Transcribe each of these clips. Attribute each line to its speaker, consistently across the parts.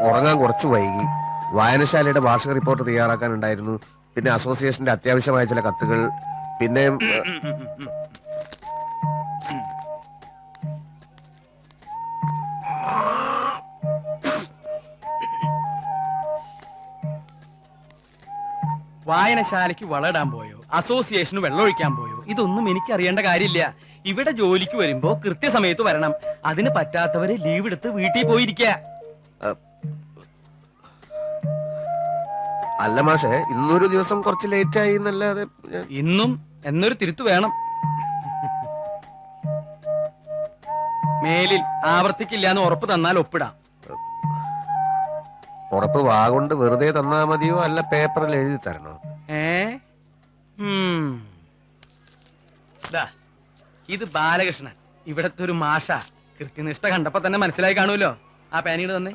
Speaker 1: ഉറങ്ങാൻ കുറച്ചു വൈകി. വായനശാലയുടെ വാർഷിക റിപ്പോർട്ട് തയ്യാറാക്കാനുണ്ടായിരുന്നു. പിന്നെ അസോസിയേഷന്റെ അത്യാവശ്യമായ ചില കത്തുകൾ. പിന്നെ
Speaker 2: വായനശാലയ്ക്ക് വളമിടാൻ പോയോ, അസോസിയേഷന് വെള്ളമൊഴിക്കാൻ പോയോ, ഇതൊന്നും എനിക്ക് അറിയേണ്ട കാര്യമില്ല. ഇവിടെ ജോലിക്ക് വരുമ്പോ കൃത്യസമയത്ത് വരണം. അതിന് പറ്റാത്തവര് ലീവ് എടുത്ത് വീട്ടിൽ പോയിരിക്കുക.
Speaker 1: അല്ല മാഷെ, ഇന്നൊരു ദിവസം കുറച്ച് ലേറ്റ് ആയി എന്നല്ലാതെ.
Speaker 2: ഇന്നും എന്നൊരു തിരുത്തു വേണം. മേലിൽ ആവർത്തിക്കില്ലാന്ന് ഉറപ്പ് തന്നാൽ ഒപ്പിടാം.
Speaker 1: ഉറപ്പ് വാഗൊണ്ട് വെറുതെ തന്നാ മതിയോ, അല്ല പേപ്പറിൽ എഴുതി തരണോ?
Speaker 2: ഇത് ബാലകൃഷ്ണൻ, ഇവിടത്തെ ഒരു മാഷ. കൃത്യനിഷ്ഠ കണ്ടപ്പോ തന്നെ മനസ്സിലായി കാണുമല്ലോ. ആ പാനീട് തന്നെ.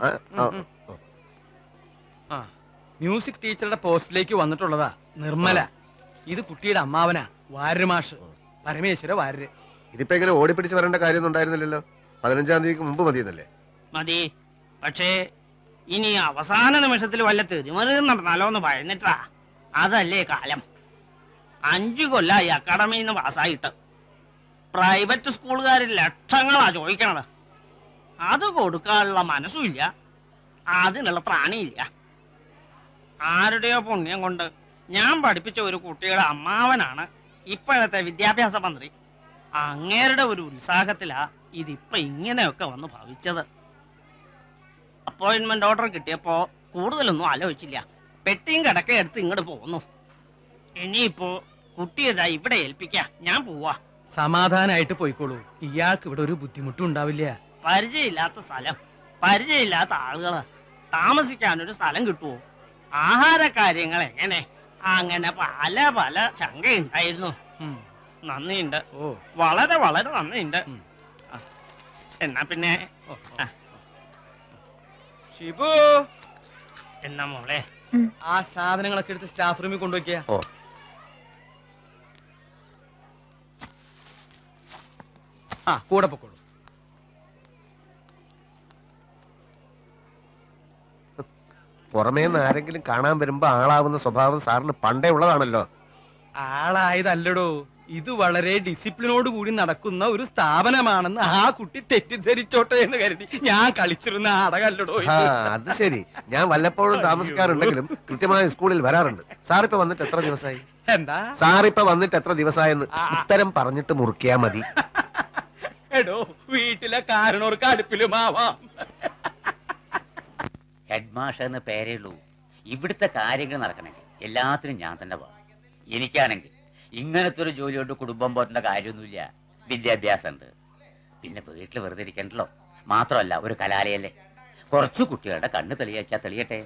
Speaker 2: മ്യൂസിക് ടീച്ചറുടെ പോസ്റ്റിലേക്ക് വന്നിട്ടുള്ളതാ നിർമ്മല. ഇത് കുട്ടിയുടെ അമ്മാവനാ, വാര്യര് മാഷ്, പരമേശ്വര വാര്യര്.
Speaker 1: ഇതിപ്പോ ഇങ്ങനെ ഓടിപ്പിടിച്ച് വരേണ്ട കാര്യമൊന്നും ഉണ്ടായിരുന്നില്ലല്ലോ. 15-ാം തീയതിക്ക് മുമ്പ് മതിയെന്നല്ലേ?
Speaker 3: മതി. പക്ഷേ ഇനി അവസാന നിമിഷത്തിൽ വല്ല തിരുമറിയും നടന്നാലോ എന്ന് ഭയന്നിട്ടാ. അതല്ലേ കാലം. 5 കൊല്ലായി അക്കാഡമിയിൽ നിന്ന് പാസ്സായിട്ട്. പ്രൈവറ്റ് സ്കൂളുകാരിൽ ലക്ഷങ്ങളാ ചോദിക്കണത്. അത് കൊടുക്കാനുള്ള മനസ്സുമില്ല, അതിനുള്ള പ്രാണിയില്ല. ആരുടെയോ പുണ്യം കൊണ്ട് ഞാൻ പഠിപ്പിച്ച ഒരു കുട്ടിയുടെ അമ്മാവനാണ് ഇപ്പോഴത്തെ വിദ്യാഭ്യാസ മന്ത്രി. അങ്ങേരുടെ ഒരു ഉത്സാഹത്തിലാ ഇതിപ്പോ ഇങ്ങനെയൊക്കെ വന്ന് ഭവിച്ചത്. അപ്പോയിന്റ്മെന്റ് ഓർഡർ കിട്ടിയപ്പോ കൂടുതലൊന്നും ആലോചിച്ചില്ല. പെട്ടിയും കിടക്കയും എടുത്ത് ഇങ്ങോട്ട് പോന്നു. ഇനിയിപ്പോ കുട്ടിയതാ ഇവിടെ ഏൽപ്പിക്കാ. ഞാൻ പോവാ.
Speaker 2: സമാധാനായിട്ട് പോയിക്കോളൂ. ഇയാൾക്ക് ഇവിടെ ഒരു ബുദ്ധിമുട്ടും ഉണ്ടാവില്ല.
Speaker 3: പരിചയമില്ലാത്ത സ്ഥലം, പരിചയമില്ലാത്ത ആളുകള്, താമസിക്കാനൊരു സ്ഥലം കിട്ടുവോ? ആഹാര കാര്യങ്ങൾ എങ്ങനെ? അങ്ങനെ പല പല ശങ്കയുണ്ടായിരുന്നു. നന്ദിയുണ്ട്, വളരെ വളരെ നന്ദിയുണ്ട്. എന്നാ പിന്നെ
Speaker 2: ഷിബു,
Speaker 3: എന്നാ മോളെ
Speaker 2: ആ സാധനങ്ങളൊക്കെ എടുത്ത് സ്റ്റാഫ് റൂമിൽ കൊണ്ടുവയ്ക്കുക. കൂടെ പൊക്കോളൂ.
Speaker 1: പുറമേന്ന് ആരെങ്കിലും കാണാൻ വരുമ്പോ ആളാവുന്ന സ്വഭാവം സാറിന് പണ്ടേ ഉള്ളതാണല്ലോ.
Speaker 2: ആളായതല്ലടോ, ഇത് വളരെ ഡിസിപ്ലിനോട് കൂടി നടക്കുന്ന ഒരു സ്ഥാപനമാണെന്ന് ആ കുട്ടി തെറ്റിദ്ധരിച്ചോട്ടെ എന്ന് കരുതി ഞാൻ കളിച്ചിരുന്ന നാടകല്ലടോ.
Speaker 1: അത് ശരി. ഞാൻ വല്ലപ്പോഴും താമസിക്കാറുണ്ടെങ്കിലും കൃത്യമായ സ്കൂളിൽ വരാറുണ്ട്. സാറിപ്പോ വന്നിട്ട് എത്ര ദിവസമായി?
Speaker 2: എന്താ
Speaker 1: സാറിപ്പോ വന്നിട്ട് എത്ര ദിവസമായെന്ന് ഉത്തരം പറഞ്ഞിട്ട് മുറിക്കാ മതി.
Speaker 2: എടോ, വീട്ടിലെ കാരണവർക്ക് അടുപ്പിലുമാവാം.
Speaker 4: ഹെഡ് മാഷ് എന്ന് പേരേ ഉള്ളൂ. ഇവിടുത്തെ കാര്യങ്ങൾ നടക്കണമെങ്കിൽ എല്ലാത്തിനും ഞാൻ തന്നെ പോകണം. എനിക്കാണെങ്കിൽ ഇങ്ങനത്തെ ഒരു ജോലി കൊണ്ട് കുടുംബം പോറ്റേണ്ട കാര്യമൊന്നുമില്ല. വിദ്യാഭ്യാസം ഉണ്ട്, പിന്നെ വീട്ടിൽ വെറുതെ ഇരിക്കണ്ടല്ലോ. മാത്രമല്ല ഒരു കലാലയല്ലേ, കുറച്ചു കുട്ടികളുടെ കണ്ണ് തെളിയിച്ചാൽ തെളിയട്ടെ.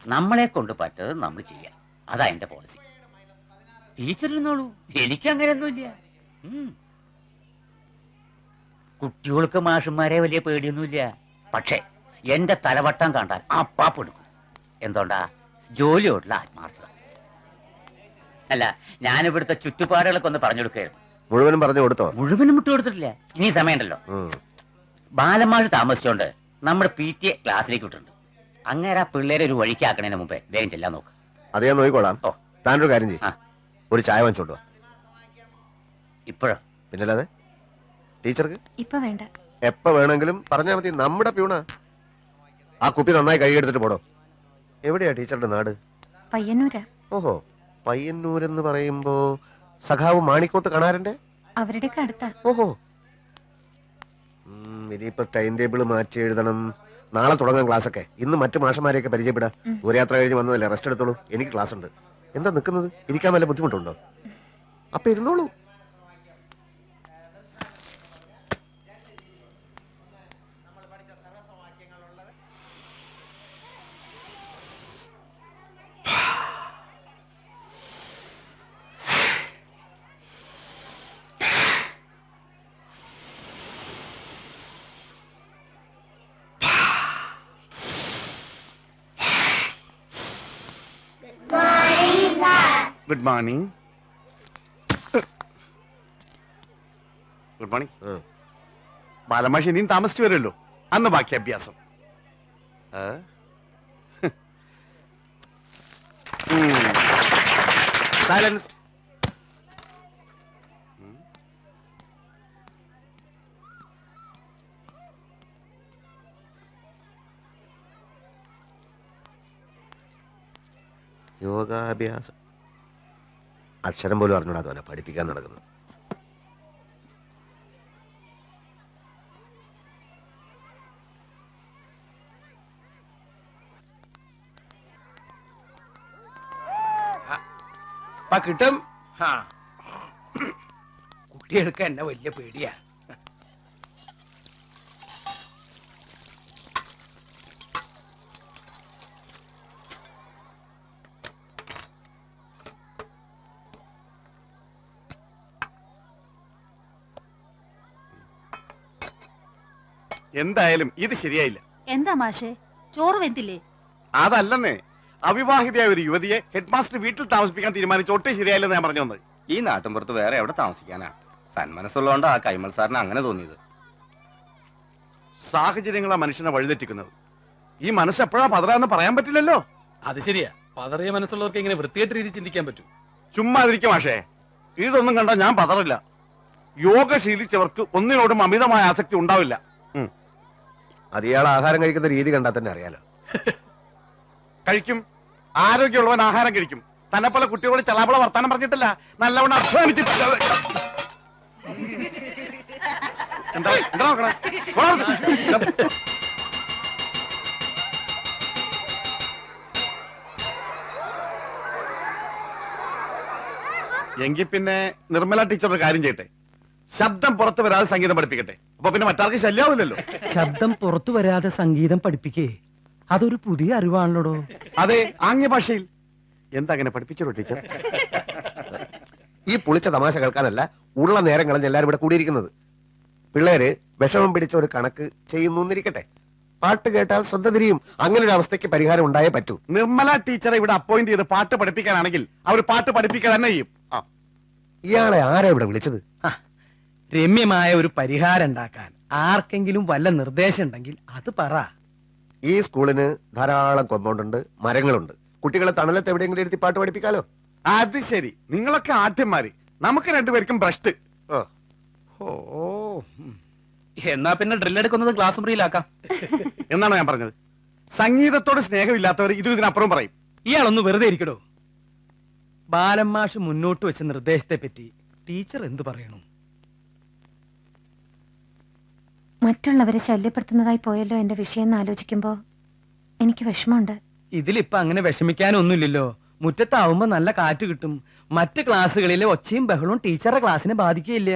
Speaker 4: നമ്മളെ കൊണ്ട് പറ്റത് നമ്മൾ ചെയ്യാം. അതാ എന്റെ പോളിസി. ടീച്ചറിരുന്നോളൂ, എനിക്ക് അങ്ങനെയൊന്നുമില്ല. കുട്ടികൾക്ക് മാഷന്മാരെ വലിയ പേടിയൊന്നുമില്ല. പക്ഷേ എന്റെ തലവട്ടം കണ്ടാൽ അപ്പാപ്പെടുക്കും. എന്തുകൊണ്ടാ? ജോലിയോടുള്ള ആത്മാർത്ഥത. അല്ല, ഞാനിവിടുത്തെ ചുറ്റുപാടുകളൊക്കെ ഒന്ന് പറഞ്ഞു കൊടുക്കുകയായിരുന്നു.
Speaker 1: മുഴുവനും പറഞ്ഞു കൊടുത്തോ?
Speaker 4: മുഴുവനും വിട്ടു കൊടുത്തിട്ടില്ല. ഇനി സമയമുണ്ടല്ലോ. ബാലമാഷ് താമസിച്ചോണ്ട് നമ്മുടെ PTA ക്ലാസ്സിലേക്ക് വിട്ടിട്ടുണ്ട്. അങ്ങനെ ആ പിള്ളേരെ ഒരു വഴിക്കാക്കണതിന് മുമ്പേ വേഗം ചെല്ലാൻ നോക്ക്.
Speaker 1: അത് ഞാൻ നോക്കിക്കോളാം. താനൊരു കാര്യം ചെയ്യും, ഒരു ചായ വാങ്ങിച്ചോണ്ടോ.
Speaker 4: ഇപ്പോഴോ?
Speaker 1: പിന്നല്ലാതെ. ടീച്ചർക്ക്
Speaker 5: ഇപ്പൊ വേണ്ട,
Speaker 1: എപ്പ വേണമെങ്കിലും പറഞ്ഞാ മതി. നമ്മുടെ പ്യൂണാ. ആ കുപ്പി നന്നായി കഴുകിയെടുത്തിട്ട് പോടോ. എവിടെയാ ടീച്ചറുടെ നാട്?
Speaker 5: പയ്യന്നൂരാ.
Speaker 1: ഓഹോ, പയ്യന്നൂരെന്ന് പറയുമ്പോ സഖാവ് മാണിക്കോത്ത് കാണാറുണ്ട്.
Speaker 5: അവരുടെയൊക്കെ അടുത്താ.
Speaker 1: ഓഹോ. ഇനിയിപ്പോ ടൈം ടേബിൾ മാറ്റി എഴുതണം. നാളെ തുടങ്ങാൻ ക്ലാസ് ഒക്കെ. ഇന്ന് മറ്റു മാഷന്മാരെയൊക്കെ പരിചയപ്പെടാം. ഒരു യാത്ര കഴിഞ്ഞ് വന്നതല്ലേ, റെസ്റ്റ് എടുത്തോളൂ. എനിക്ക് ക്ലാസ് ഉണ്ട്. എന്താ നിൽക്കുന്നത്? ഇരിക്കാൻ വല്ല ബുദ്ധിമുട്ടുണ്ടോ? അപ്പൊ ഇരുന്നോളൂ.
Speaker 6: Good morning. Good morning. ബാലമാഷി ഇനിയും താമസിച്ചു വരുമല്ലോ. അന്ന് ബാക്കി അഭ്യാസം.
Speaker 1: സൈലൻസ്. യോഗാഭ്യാസം അക്ഷരം പോലും അറിഞ്ഞൂടാ തോന്നെ പഠിപ്പിക്കാൻ നടക്കുന്നത്.
Speaker 2: കിട്ടും. കുട്ടികൾക്ക് എന്നെ വലിയ പേടിയാ.
Speaker 6: എന്തായാലും ഇത് ശരിയായില്ല.
Speaker 5: എന്താ മാഷേ, ചോറ് വെന്തില്ലേ?
Speaker 6: അതല്ലെന്നേ, അവിവാഹിതയായ ഒരു യുവതിയെ ഹെഡ് മാസ്റ്റർ വീട്ടിൽ താമസിപ്പിക്കാൻ തീരുമാനിച്ച ഒട്ടും ശരിയായില്ലെന്ന് ഞാൻ പറഞ്ഞു വന്നത്.
Speaker 7: ഈ നാട്ടിൻപുറത്ത് വേറെ എവിടെ താമസിക്കാനാ? സന്മനസ്സുള്ളതുകൊണ്ട് ആ കൈമൾ സാറിന് അങ്ങനെ തോന്നിയത്.
Speaker 6: സാഹചര്യങ്ങളാ മനുഷ്യനെ വഴിതെറ്റിക്കുന്നത്. ഈ മനസ്സ് എപ്പോഴാ പതറാന്ന് പറയാൻ പറ്റില്ലല്ലോ.
Speaker 2: അത് ശരിയാ. പതറിയ മനസ്സുള്ളവർക്ക് ഇങ്ങനെ വൃത്തിയായിട്ട് രീതി ചിന്തിക്കാൻ പറ്റും.
Speaker 6: ചുമ്മാതിരിക്കും മാഷേ, ഇതൊന്നും കണ്ടാ ഞാൻ പതറില്ല. യോഗ ശീലിച്ചവർക്ക് ഒന്നിനോടും അമിതമായ ആസക്തി ഉണ്ടാവില്ല.
Speaker 1: അത് ഇയാൾ ആഹാരം കഴിക്കുന്ന രീതി കണ്ടാൽ തന്നെ അറിയാലോ.
Speaker 6: കഴിക്കും, ആരോഗ്യമുള്ളവൻ ആഹാരം കഴിക്കും. തന്നെ പോലെ കുട്ടികളോട് ചളാപ്പള വർത്താനം പറഞ്ഞിട്ടില്ല, നല്ലവണ്ണം അധ്വാനിച്ചിട്ടില്ല. എന്താ നോക്കണേ? എങ്കിൽ പിന്നെ നിർമ്മല ടീച്ചറുടെ കാര്യം ചെയ്യട്ടെ, ശബ്ദം പുറത്തു വരാതെ സംഗീതം പഠിപ്പിക്കട്ടെ. അപ്പൊ പിന്നെ മറ്റാർക്ക് ശല്യാവില്ലല്ലോ.
Speaker 2: ശബ്ദം പുറത്തു വരാതെ സംഗീതം പഠിപ്പിക്കേ? അതൊരു പുതിയ അറിവാണല്ലോ.
Speaker 6: അതെ, ആംഗ്യ ഭാഷയിൽ. എന്താ അങ്ങനെ പഠിപ്പിച്ചോ ടീച്ചർ?
Speaker 1: ഈ പുളിച്ച തമാശ കേൾക്കാനല്ല ഉള്ള നേരം കളഞ്ഞ് എല്ലാരും ഇവിടെ കൂടിയിരിക്കുന്നത്. പിള്ളേര് വിഷമം പിടിച്ച ഒരു കണക്ക് ചെയ്യുന്നു എന്നിരിക്കട്ടെ, പാട്ട് കേട്ടാൽ ശ്രദ്ധ തിരിയും. അങ്ങനെ ഒരു അവസ്ഥയ്ക്ക് പരിഹാരം ഉണ്ടായേ പറ്റൂ.
Speaker 6: നിർമ്മല ടീച്ചറെ ഇവിടെ അപ്പോയിന്റ് ചെയ്ത് പാട്ട് പഠിപ്പിക്കാനാണെങ്കിൽ അവർ പാട്ട് പഠിപ്പിക്കുക തന്നെ ചെയ്യും.
Speaker 1: ഇയാളെ ആരാ ഇവിടെ വിളിച്ചത്?
Speaker 2: രമ്യമായ ഒരു പരിഹാരം ഉണ്ടാക്കാൻ ആർക്കെങ്കിലും വല്ല നിർദ്ദേശം ഉണ്ടെങ്കിൽ അത് പറ.
Speaker 1: ഈ സ്കൂളിന് ധാരാളം കോമ്പൗണ്ട് ഉണ്ട്, മരങ്ങളുണ്ട്. കുട്ടികളെ തണലത്ത് എവിടെയെങ്കിലും ഇരുത്തി പാട്ട് പഠിപ്പിക്കാലോ.
Speaker 6: അത് ശരി, നിങ്ങളൊക്കെ ആദ്യന്മാര്, നമുക്ക് രണ്ടുപേർക്കും ഭ്രഷ്ട്.
Speaker 2: ഓ, എന്നാ പിന്നെ ഡ്രില്ലെടുക്കുന്നത് ക്ലാസ് മുറിയിലാക്കാം
Speaker 6: എന്നാണ് ഞാൻ പറഞ്ഞത്. സംഗീതത്തോട് സ്നേഹമില്ലാത്തവർ ഇതിനപ്പുറം പറയും.
Speaker 2: ഇയാളൊന്ന് വെറുതെ ഇരിക്കടോ. ബാലന്മാഷ് മുന്നോട്ട് വെച്ച നിർദ്ദേശത്തെ പറ്റി ടീച്ചർ എന്തു പറയണു?
Speaker 5: മറ്റുള്ളവരെ ശല്യപ്പെടുത്തുന്നതായി പോയല്ലോ എന്റെ വിഷയം ആലോചിക്കുമ്പോ എനിക്ക് വിഷമമുണ്ട്.
Speaker 2: ഇതിലിപ്പോ അങ്ങനെ വിഷമിക്കാനൊന്നുമില്ലല്ലോ. മുറ്റത്താവുമ്പോ നല്ല കാറ്റ് കിട്ടും. മറ്റ് ക്ലാസ്സുകളിലെ ഒച്ചയും ബഹളവും ടീച്ചറുടെ ക്ലാസ്സിനെ ബാധിക്കുകയില്ല.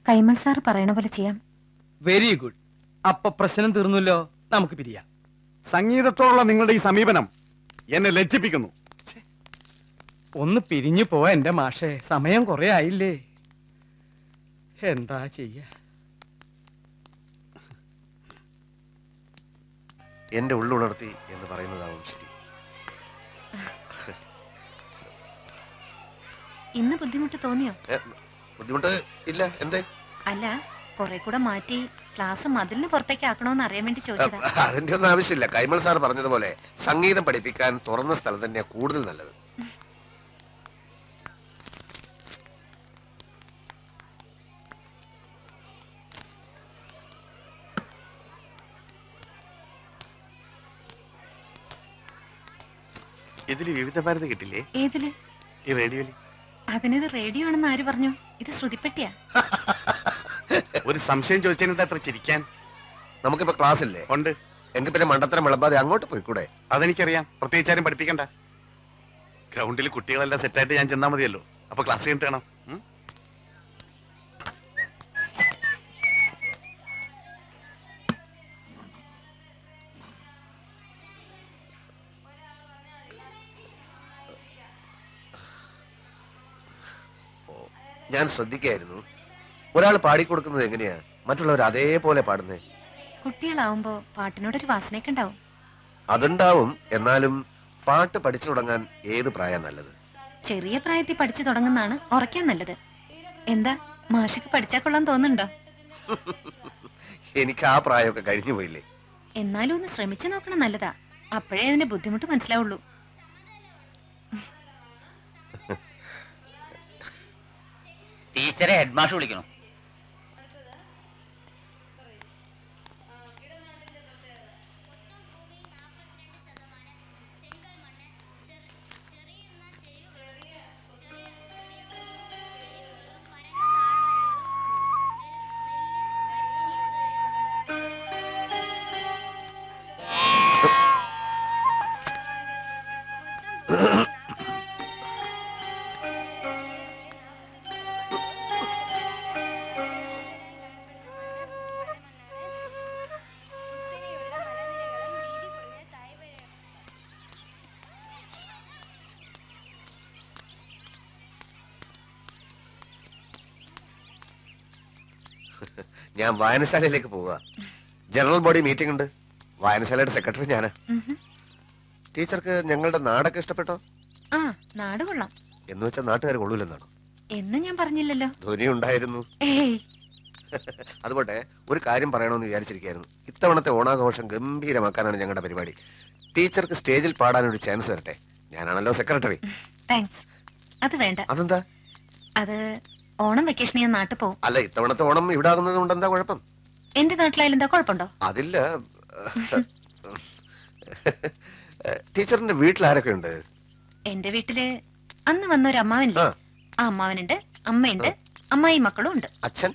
Speaker 5: കൈമൾ സാർ പറയണ പോലെ ചെയ്യാം.
Speaker 2: Very good. അപ്പൊ പ്രശ്നം തീർന്നല്ലോ. നമുക്ക് പിരിയാം.
Speaker 6: സംഗീതത്തോടുള്ള നിങ്ങളുടെ ഈ സമീപനം എന്നെ ലജ്ജിപ്പിക്കുന്നു.
Speaker 2: ഒന്ന് പിരിഞ്ഞു പോവാ എന്റെ മാഷേ, സമയം കുറെ ആയില്ലേ. എന്താ ചെയ്യ?
Speaker 1: എന്റെ ഉള്ളുണർത്തി എന്ന് പറയുന്നതാവും ശരി.
Speaker 5: ഇന്ന് ബുദ്ധിമുട്ട് തോന്നിയോ?
Speaker 1: ബുദ്ധിമുട്ട് ഇല്ല. എന്തേ?
Speaker 5: അല്ല, കുറെ കൂടെ മാറ്റി ക്ലാസ് മതിലിന് പുറത്തേക്ക് ആക്കണോന്ന് അറിയാൻ വേണ്ടി ചോദിച്ചതാ.
Speaker 1: അതിന്റെ ഒന്നും ആവശ്യമില്ല. കൈമൾ സാർ പറഞ്ഞതുപോലെ സംഗീതം പഠിപ്പിക്കാൻ തുറന്ന സ്ഥലം തന്നെയാ കൂടുതൽ നല്ലത്.
Speaker 6: ഇതില് വിവിധ ഭാരതി കിട്ടില്ലേ?
Speaker 5: ഏതില്?
Speaker 6: ഈ റേഡിയോയില്.
Speaker 5: അതിനത് റേഡിയോ ആണെന്ന് ആര് പറഞ്ഞു? ഇത് ശ്രുതിപ്പെട്ടിയാ.
Speaker 6: ഒരു സംശയം ചോദിച്ചതിന് അത്ര ചിരിക്കാൻ.
Speaker 1: നമുക്കിപ്പോ ക്ലാസ് ഇല്ലേ?
Speaker 6: ഉണ്ട്.
Speaker 1: എങ്കിൽ പിന്നെ മണ്ടത്തരം വിളമ്പാതെ അങ്ങോട്ട് പോയിക്കൂടെ?
Speaker 6: അതെനിക്കറിയാം, പ്രത്യേകിച്ചാരും പഠിപ്പിക്കണ്ട. ഗ്രൗണ്ടിൽ കുട്ടികളെല്ലാം സെറ്റായിട്ട് ഞാൻ ചെന്നാ മതിയല്ലോ. അപ്പൊ ക്ലാസ് കഴിഞ്ഞിട്ട് വേണം.
Speaker 1: ഞാൻ ശ്രദ്ധിക്കായിരുന്നു. ഒരാൾ പാടിക്കൊടുക്കുന്നത് എങ്ങനെയാ മറ്റുള്ളവർ അതേപോലെ പാടുന്നേ?
Speaker 5: കുട്ടികളാവുമ്പോ പാട്ടിനോടൊരു വാസനയൊക്കെ ഉണ്ടാവും.
Speaker 1: അതുണ്ടാവും. എന്നാലും പാട്ട് പഠിച്ചു തുടങ്ങാൻ ഏത് പ്രായം നല്ലത്?
Speaker 5: ചെറിയ പ്രായത്തിൽ പഠിച്ചു തുടങ്ങുന്നതാണ് ഉറക്കാൻ നല്ലത്. എന്താ മാഷക്ക് പഠിച്ചാ കൊള്ളാൻ തോന്നുന്നുണ്ടോ?
Speaker 1: എനിക്ക് ആ പ്രായമൊക്കെ കഴിഞ്ഞു പോയില്ലേ.
Speaker 5: എന്നാലും ഒന്ന് ശ്രമിച്ചു നോക്കണം, നല്ലതാ. അപ്പോഴേ അതിന്റെ ബുദ്ധിമുട്ട് മനസ്സിലാവുള്ളൂ.
Speaker 4: ടീച്ചറെ ഹെഡ് മാഷ് വിളിക്കണം.
Speaker 1: ഞാൻ വായനശാലയിലേക്ക് പോവുക. ജനറൽ ബോഡി മീറ്റിംഗ് ഉണ്ട്. വായനശാലയുടെ സെക്രട്ടറി ഞാന്. ടീച്ചർക്ക് ഞങ്ങളുടെ നാടൊക്കെ ഇഷ്ടപ്പെട്ടോ?
Speaker 5: ആ, നാട് കൊള്ളാം.
Speaker 1: എന്ന് വെച്ചാൽ നാട്ടുകാർ കൊള്ളൂലെന്നാണോ?
Speaker 5: എന്ന് ഞാൻ പറഞ്ഞില്ലല്ലോ.
Speaker 1: ധ്വനി ഉണ്ടായിരുന്നു.
Speaker 5: ഏയ്,
Speaker 1: അതുപോട്ടെ, ഒരു കാര്യം പറയണമെന്ന് വിചാരിച്ചിരിക്കായിരുന്നു. ഇത്തവണത്തെ ഓണാഘോഷം ഗംഭീരമാക്കാനാണ് ഞങ്ങളുടെ പരിപാടി. ടീച്ചർക്ക് സ്റ്റേജിൽ പാടാനൊരു ചാൻസ് തരട്ടെ. ഞാനാണല്ലോ സെക്രട്ടറി.
Speaker 5: താങ്ക്സ്. അത് വേണ്ട.
Speaker 1: അതെന്താ?
Speaker 5: അത് ഓണം വെക്കേഷൻ ഞാൻ നാട്ടിൽ പോകും.
Speaker 1: അല്ല, ഇത്തവണത്തെ ഓണം ഇവിടെ ആകുന്നത് കൊണ്ട് എന്താ കുഴപ്പം?
Speaker 5: എന്റെ നാട്ടിലായാലും എന്താ കുഴപ്പമുണ്ടോ?
Speaker 1: അതില്ല. ടീച്ചറിന്റെ വീട്ടിൽ ആരൊക്കെ ഉണ്ട്?
Speaker 5: എന്റെ വീട്ടില് അന്ന് വന്ന ഒരു അമ്മാവനില്ലേ, ആ അമ്മാവനുണ്ട്, അമ്മയുണ്ട്, അമ്മായി മക്കളും ഉണ്ട്.
Speaker 1: അച്ഛൻ?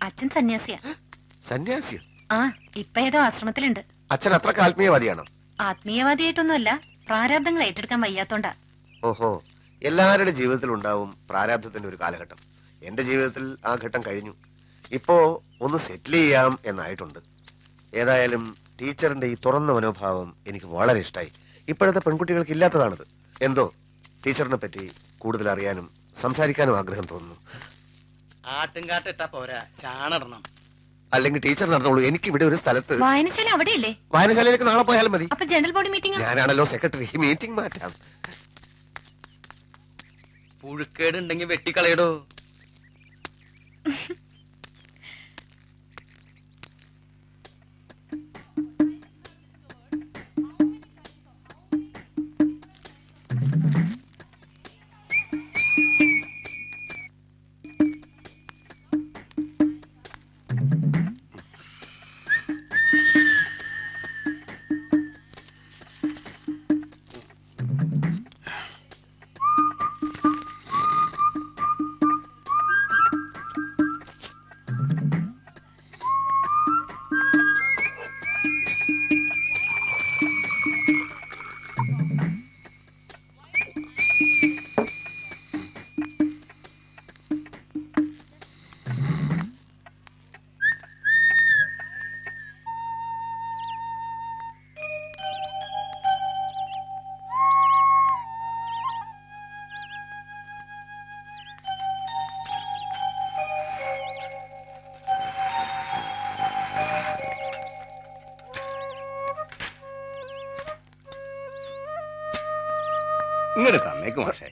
Speaker 5: അച്ഛൻ സന്യാസിയാ.
Speaker 1: സന്യാസിയോ?
Speaker 5: ആ, ഇപ്പൊ ഏതോ ആശ്രമത്തിലുണ്ട്.
Speaker 1: അച്ഛൻ അത്രക്ക് ആത്മീയവാദിയാണോ?
Speaker 5: ആത്മീയവാദിയായിട്ടൊന്നുമല്ല, പ്രാരാബ്ദങ്ങൾ ഏറ്റെടുക്കാൻ വയ്യാത്തോണ്ടാ.
Speaker 1: ഓഹോ, എല്ലാവരുടെ ജീവിതത്തിൽ ഉണ്ടാവും പ്രാരാബ്ധത്തിന്റെ ഒരു കാലഘട്ടം. എന്റെ ജീവിതത്തിൽ ആ ഘട്ടം കഴിഞ്ഞു. ഇപ്പോ ഒന്ന് സെറ്റിൽ ചെയ്യാം എന്നായിട്ടുണ്ട്. ഏതായാലും ടീച്ചറിന്റെ ഈ തുറന്ന മനോഭാവം എനിക്ക് വളരെ ഇഷ്ടമായി. ഇപ്പോഴത്തെ പെൺകുട്ടികൾക്ക് ഇല്ലാത്തതാണത്. എന്തോ ടീച്ചറിനെ പറ്റി കൂടുതൽ അറിയാനും സംസാരിക്കാനും ആഗ്രഹം തോന്നുന്നു.
Speaker 2: ആട്ടുംകാട്ടിട്ടാ പോരാ, ചാണടണം.
Speaker 1: അല്ലെങ്കിൽ ടീച്ചർ നടന്നോളൂ. എനിക്ക് ഇവിടെ ഒരു സ്ഥലത്ത്
Speaker 5: വായനശാല അവിടെയല്ലേ?
Speaker 1: വായനശാലയിലേക്ക് നാളെ പോയാലും മതി.
Speaker 5: അപ്പൊ ജനറൽ ബോഡി മീറ്റിംഗ്?
Speaker 1: ഞാനാണല്ലോ സെക്രട്ടറി. മീറ്റിംഗ് മാറ്റാം.
Speaker 2: പുഴുക്കേട് ഉണ്ടെങ്കിൽ വെട്ടിക്കളയടോ.
Speaker 7: ഇങ്ങോട്ട് തന്നേക്ക് മാഷേ.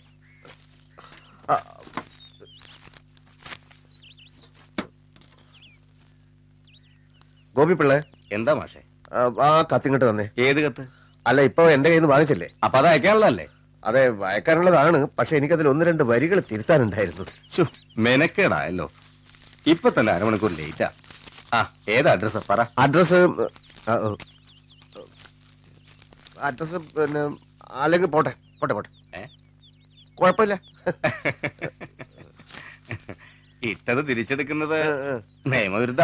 Speaker 1: ഗോപി പിള്ളേ,
Speaker 7: എന്താ മാഷേ?
Speaker 1: ആ കത്തിങ്ങോട്ട് തന്നെ.
Speaker 7: ഏത് കത്ത്?
Speaker 1: അല്ല, ഇപ്പൊ എന്റെ കയ്യിൽ നിന്ന് വാങ്ങിച്ചില്ലേ?
Speaker 7: അപ്പൊ അത് അയക്കാനുള്ളതല്ലേ?
Speaker 1: അതെ, വായിക്കാനുള്ളതാണ്. പക്ഷെ എനിക്കതിൽ 1-2 വരികൾ തിരുത്താനുണ്ടായിരുന്നു.
Speaker 7: മെനക്കേടായല്ലോ. ഇപ്പൊ തന്നെ അരമണിക്കൂർ ലേറ്റാ. ആ, ഏതാ അഡ്രസ് പറ.
Speaker 1: അഡ്രസ് അഡ്രസ് പിന്നെ അല്ലെങ്കിൽ പോട്ടെ പോട്ടെ പോട്ടെ, കുഴപ്പമില്ല.
Speaker 7: ഇട്ടത് തിരിച്ചെടുക്കുന്നത് നിയമവിരുദ്ധ.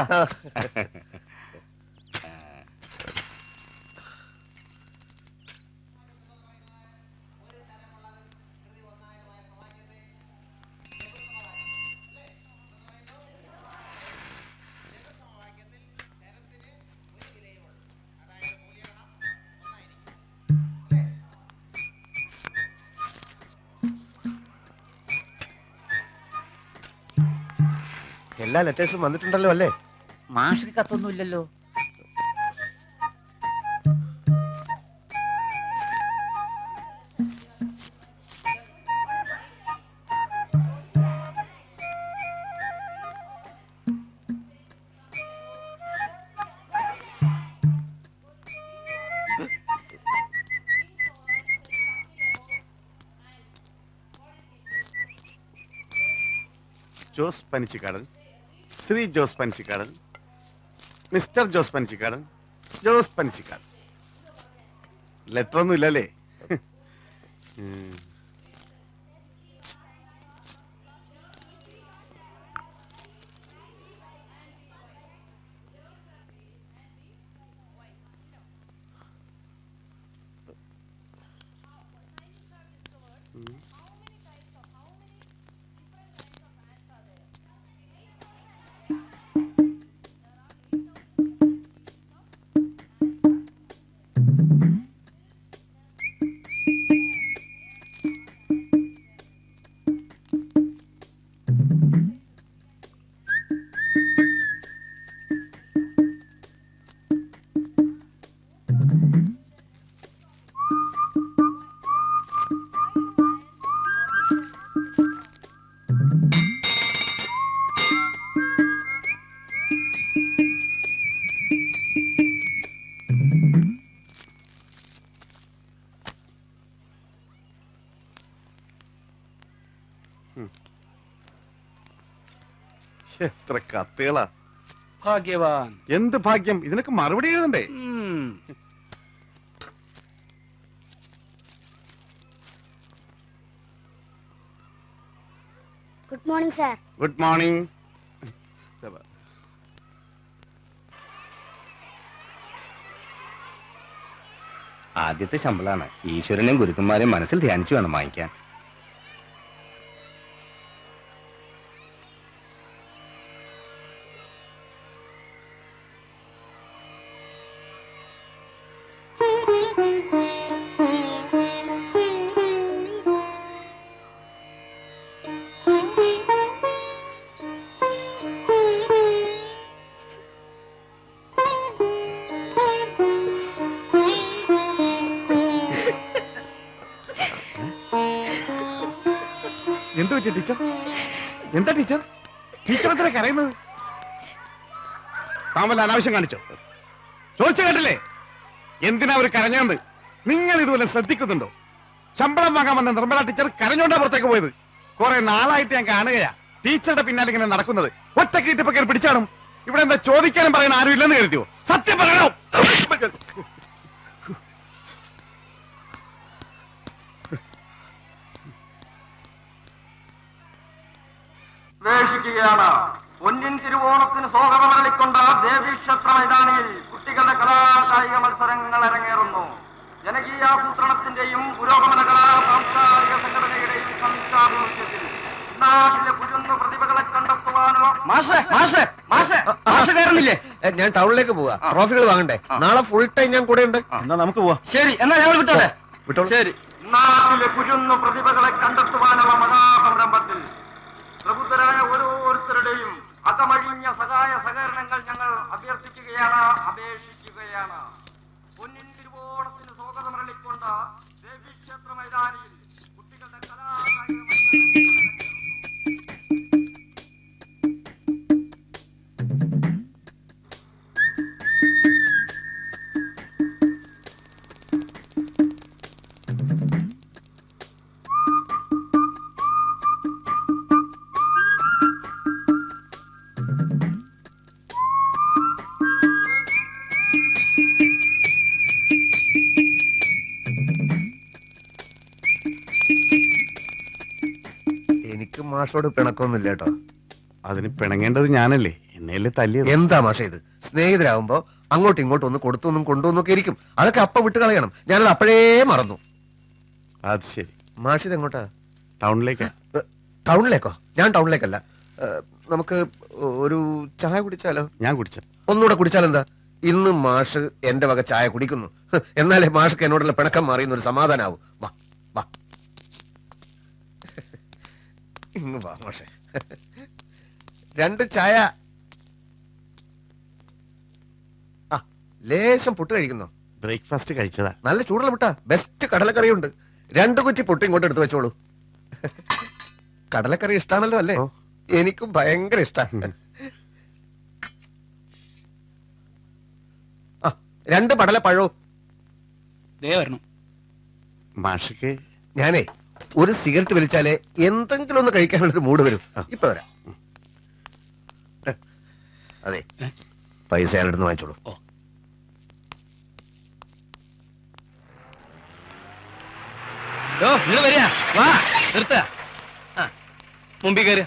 Speaker 1: എല്ലാ ലെറ്റേഴ്സും വന്നിട്ടുണ്ടല്ലോ അല്ലേ?
Speaker 4: മാഷിന് കത്തൊന്നുമില്ലല്ലോ.
Speaker 6: ജോസ് പനിച്ചിക്കാടൻ, ശ്രീ ജോസ് പനിച്ചിക്കാടൻ, മിസ്റ്റർ ജോസ് പനിച്ചിക്കാടൻ, ജോസ് പനിച്ചിക്കാടൻ. ലെറ്റർ ഒന്നും ഇല്ലല്ലേ? എത്ര കത്തുകളാ!
Speaker 2: ഭാഗ്യവാൻ.
Speaker 6: എന്ത് ഭാഗ്യം! ഇതിനൊക്കെ മറുപടി എഴുതണ്ടേ?
Speaker 8: Good morning sir.
Speaker 6: Good morning.
Speaker 7: ആദ്യത്തെ ശമ്പളാണ്. ഈശ്വരനെയും ഗുരുക്കന്മാരെയും മനസ്സിൽ ധ്യാനിച്ചു വേണം വാങ്ങിക്കാൻ.
Speaker 6: എന്ത് പറ്റി ടീച്ചർ? എന്താ ടീച്ചർ? ടീച്ചർ എന്തിനാ കരയുന്നത്? താമല്ല അനാവശ്യം കാണിച്ചോ? ചോദിച്ചു കേട്ടില്ലേ എന്തിനാ അവർ കരഞ്ഞെന്ന്? നിങ്ങൾ ഇതുപോലെ ശ്രദ്ധിക്കുന്നുണ്ടോ? ശമ്പളം വാങ്ങാൻ വന്ന നിർമ്മല ടീച്ചർ കരഞ്ഞോണ്ടാ പുറത്തേക്ക് പോയത്. കുറെ നാളായിട്ട് ഞാൻ കാണുകയാ ടീച്ചറുടെ പിന്നാലെ ഇങ്ങനെ നടക്കുന്നത്. ഒറ്റക്ക് ഇട്ടിപ്പോ കയറി പിടിച്ചാടും. ഇവിടെ എന്താ ചോദിക്കാനും പറയാൻ ആരും ഇല്ലെന്ന് കരുതിയോ? സത്യം പറയണോ?
Speaker 9: പ്രവേശിക്കുകയാണ്. പൊന്നിൻ തിരുവോണത്തിന് സ്വാഗതമരളിക്കൊണ്ട ദേവീക്ഷേത്ര മൈതാനിയിൽ കുട്ടികളുടെ കലാകായിക മത്സരങ്ങൾ അരങ്ങേറുന്നു. ജനകീയാസൂത്രണത്തിന്റെയും പുരോഗമന കലാ സാംസ്കാരിക സംഘടനയുടെയും സംയുക്താഭിമുഖ്യത്തിൽ നാട്ടിലെ പുരുന്ന പ്രതിഭകളെ കണ്ടെത്തുവാനുള്ള
Speaker 1: ഞാൻ ടൗണിലേക്ക് പോവാ. ട്രോഫികൾ വാങ്ങണ്ടേ? നാളെ ഫുൾ ടൈം ഞാൻ കൂടെ ഉണ്ട്.
Speaker 6: എന്നാ നമുക്ക് പോവാം.
Speaker 2: ശരി, എന്നാ ഞങ്ങൾ വിട്ടോളെ.
Speaker 1: വിട്ടോളൂ.
Speaker 2: ശരി.
Speaker 9: നാട്ടിലെ പുരുന്ന പ്രതിഭകളെ കണ്ടെത്തുവാനുള്ള മഹാസംരംഭത്തിൽ പ്രബുദ്ധരായ ഓരോരുത്തരുടെയും അകമഴിഞ്ഞ സഹായ സഹകരണങ്ങൾ ഞങ്ങൾ അഭ്യർത്ഥിക്കുകയാണ്, അപേക്ഷിക്കുകയാണ്. പൊന്നിൻ തിരുവോണത്തിന് സ്വാഗതമരളിക്കൊണ്ട ദേവീക്ഷേത്ര മൈതാനിയിൽ കുട്ടികളുടെ കലാകായിക
Speaker 1: എനിക്ക് മാഷോട് പിണക്കൊന്നുമില്ല കേട്ടോ.
Speaker 6: അതിന് പിണങ്ങേണ്ടത് ഞാനല്ലേ? എന്നെയല്ലേ തല്ലിയത്?
Speaker 1: എന്താ മാഷ ഇത്? സ്നേഹിതരാകുമ്പോ അങ്ങോട്ടും ഇങ്ങോട്ടും ഒന്ന് കൊടുത്തൊന്നും കൊണ്ടുവന്നൊക്കെ ഇരിക്കും. അതൊക്കെ അപ്പ വിട്ട് കളയണം. ഞാനത് അപ്പോഴേ മറന്നു.
Speaker 6: അത് ശരി.
Speaker 1: മാഷിത് എങ്ങോട്ടാ?
Speaker 6: ടൗണിലേക്കാ.
Speaker 1: ടൗണിലേക്കോ? ഞാൻ ടൗണിലേക്കല്ല. നമുക്ക് ഒരു ചായ കുടിച്ചാലോ?
Speaker 6: ഞാൻ കുടിച്ച.
Speaker 1: ഒന്നുകൂടെ കുടിച്ചാലെന്താ? ഇന്ന് മാഷ് എന്റെ വക ചായ കുടിക്കുന്നു. എന്നാലേ മാഷ്ക്ക് എന്നോടുള്ള പിണക്കം മാറിയെന്നൊരു സമാധാനാവും. വാ വാ, ഇങ്ങ് വാ മാഷെ. 2 ചായ. ആ, ലേശം പുട്ട് കഴിക്കുന്നോ?
Speaker 6: ബ്രേക്ക്ഫാസ്റ്റ് കഴിച്ചതാ.
Speaker 1: നല്ല ചൂടുള്ള പുട്ടാ. ബെസ്റ്റ് കടലക്കറിയുണ്ട്. 2 കുറ്റി പുട്ട് ഇങ്ങോട്ട് എടുത്ത് വെച്ചോളൂ. കടലക്കറി ഇഷ്ടാണല്ലോ അല്ലേ? എനിക്കും ഭയങ്കര ഇഷ്ടാ. 2 പടലപ്പഴവും.
Speaker 6: മാഷിക്ക്
Speaker 1: ഞാനേ ഒരു സിഗരറ്റ് വലിച്ചാലേ എന്തെങ്കിലും ഒന്ന് കഴിക്കാനുള്ളൊരു മൂഡ് വരും. ഇപ്പൊ വരാം. അതെ പൈസ അയാളുടെ വാങ്ങിച്ചോളൂ.
Speaker 2: നിങ്ങൾ വരിക വാ നിർത്ത മുമ്പിൽ കയറി.